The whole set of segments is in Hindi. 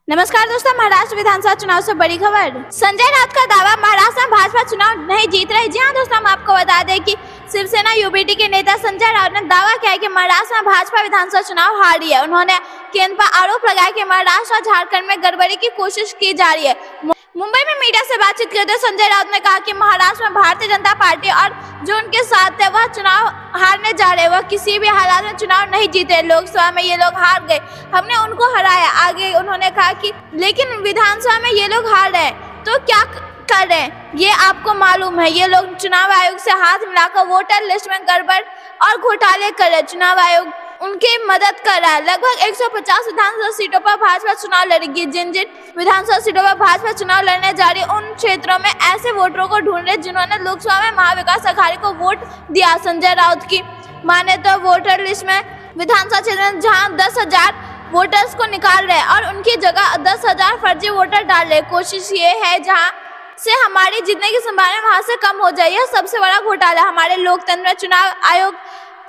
नमस्कार दोस्तों, महाराष्ट्र विधानसभा चुनाव से बड़ी खबर। संजय राउत का दावा, महाराष्ट्र में भाजपा चुनाव नहीं जीत रही। जी हां दोस्तों, हम आपको बता दें कि शिवसेना यूबीटी के नेता संजय राउत ने दावा किया है कि महाराष्ट्र में भाजपा विधानसभा चुनाव हारी है। उन्होंने केंद्र पर आरोप लगाया कि महाराष्ट्र और झारखंड में गड़बड़ी की कोशिश की जा रही है। मुंबई में मीडिया से बातचीत करते हुए संजय राउत ने कहा कि महाराष्ट्र में भारतीय जनता पार्टी और जो उनके साथ है वह चुनाव हारने जा रहे हैं। वह किसी भी हालात में चुनाव नहीं जीते। लोकसभा में ये लोग हार गए, हमने उनको हराया। आगे उन्होंने कहा कि लेकिन विधानसभा में ये लोग हार रहे हैं तो क्या कर रहे हैं ये आपको मालूम है। ये लोग चुनाव आयोग से हाथ मिलाकर वोटर लिस्ट में गड़बड़ और घोटाले कर रहे हैं। चुनाव आयोग उनकी मदद कर रहा है। लगभग 150 विधानसभा सीटों पर भाजपा चुनाव लड़ेगी। जिन विधानसभा सीटों पर भाजपा चुनाव लड़ने जा रही है उन क्षेत्रों में ऐसे वोटरों को ढूंढ रहे जिन्होंने लोकसभा में महाविकास अघाड़ी को वोट दिया। संजय राउत की माने तो वोटर लिस्ट में विधानसभा क्षेत्र में जहाँ 10,000 वोटर्स को निकाल रहे हैं और उनकी जगह 10,000 फर्जी वोटर डाल रहे। कोशिश ये है जहाँ से हमारी जीतने की संभावना वहां से कम हो जाए। यह सबसे बड़ा घोटाला हमारे लोकतंत्र में चुनाव आयोग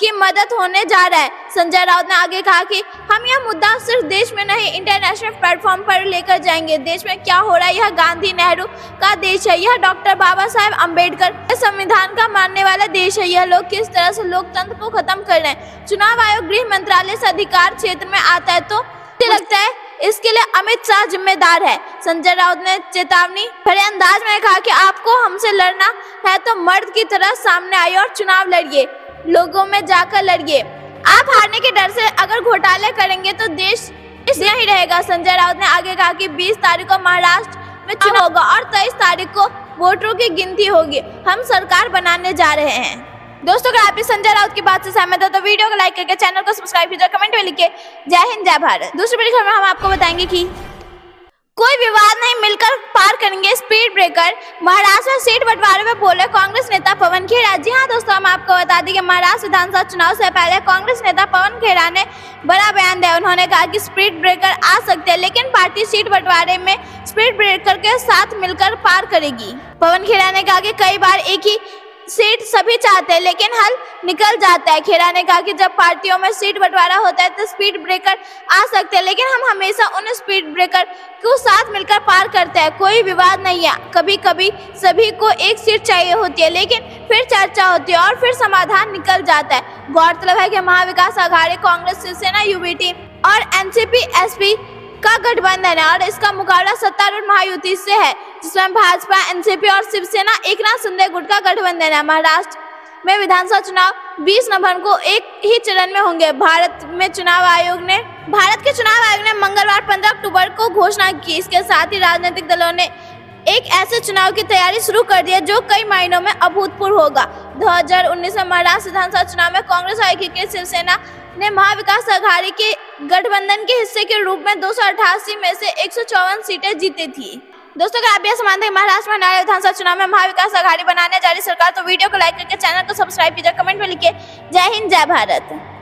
की मदद होने जा रहा है। संजय राउत ने आगे कहा कि हम यह मुद्दा सिर्फ देश में नहीं इंटरनेशनल प्लेटफॉर्म पर लेकर जाएंगे। देश में क्या हो रहा है, यह गांधी नेहरू का देश है, यह डॉक्टर बाबा साहेब अम्बेडकर संविधान का मानने वाला देश है। यह लोग किस तरह से लोकतंत्र को खत्म कर रहे हैं। चुनाव आयोग गृह मंत्रालय से अधिकार क्षेत्र में आता है तो मुझे लगता है इसके लिए अमित शाह जिम्मेदार है। संजय राउत ने चेतावनी भरे अंदाज में कहा कि आपको हमसे लड़ना है तो मर्द की तरह सामने आइए और चुनाव लड़िए, लोगों में जाकर लड़िए। आप हारने के डर से अगर घोटाले करेंगे तो देश यही रहेगा। संजय राउत ने आगे कहा कि 20 तारीख को महाराष्ट्र में चुनाव होगा और 23 तारीख को वोटरों की गिनती होगी। हम सरकार बनाने जा रहे हैं। दोस्तों, अगर आप भी संजय राउत की बात से सहमत हो तो वीडियो को लाइक करके चैनल को सब्सक्राइब कीजिए, कमेंट में लिखिए जय हिंद जय भारत। दूसरी बड़ी खबर में हम आपको बताएंगे कि कोई विवाद नहीं, मिलकर पार करेंगे स्पीड ब्रेकर। महाराष्ट्र में सीट बंटवारे में बोले कांग्रेस नेता पवन खेड़ा। जी हां दोस्तों, हम आपको बता दें कि महाराष्ट्र विधानसभा चुनाव से पहले कांग्रेस नेता पवन खेड़ा ने बड़ा बयान दिया। उन्होंने कहा कि स्पीड ब्रेकर आ सकते हैं लेकिन पार्टी सीट बंटवारे में स्पीड ब्रेकर के साथ मिलकर पार करेगी। पवन खेड़ा ने कहा कि कई बार एक ही सीट सभी चाहते हैं लेकिन हल निकल जाता है। खेड़ा ने कहा कि जब पार्टियों में सीट बंटवारा होता है तो स्पीड ब्रेकर आ सकते हैं लेकिन हम हमेशा उन स्पीड ब्रेकर को साथ मिलकर पार करते हैं। कोई विवाद नहीं है। कभी कभी सभी को एक सीट चाहिए होती है लेकिन फिर चर्चा होती है और फिर समाधान निकल जाता है। गौरतलब है कि महाविकास अघाड़ी कांग्रेस, शिवसेना यूबीटी और एनसीपी एसपी का गठबंधन है और इसका मुकाबला सत्तारूढ़ महायुति से है जिसमें भाजपा, एनसीपी और शिवसेना एकनाथ शिंदे गुट का गठबंधन है। महाराष्ट्र में विधानसभा चुनाव 20 नवंबर को एक ही चरण में होंगे। भारत के चुनाव आयोग ने मंगलवार 15 अक्टूबर को घोषणा की। इसके साथ ही राजनीतिक दलों ने एक ऐसे चुनाव की तैयारी शुरू कर दी है जो कई महीनों में अभूतपूर्व होगा। 2019 में महाराष्ट्र विधानसभा चुनाव में कांग्रेस और एकीकृत शिवसेना ने महाविकास अघाड़ी के गठबंधन के हिस्से के रूप में 288 में से 154 सीटें जीती थी। दोस्तों, अगर आप यह समझते हैं महाराष्ट्र में नया विधानसभा चुनाव में महाविकास अघाड़ी बनाने जा रही सरकार तो वीडियो को लाइक करके चैनल को सब्सक्राइब कीजिए, कमेंट में लिखिए जय हिंद जय भारत।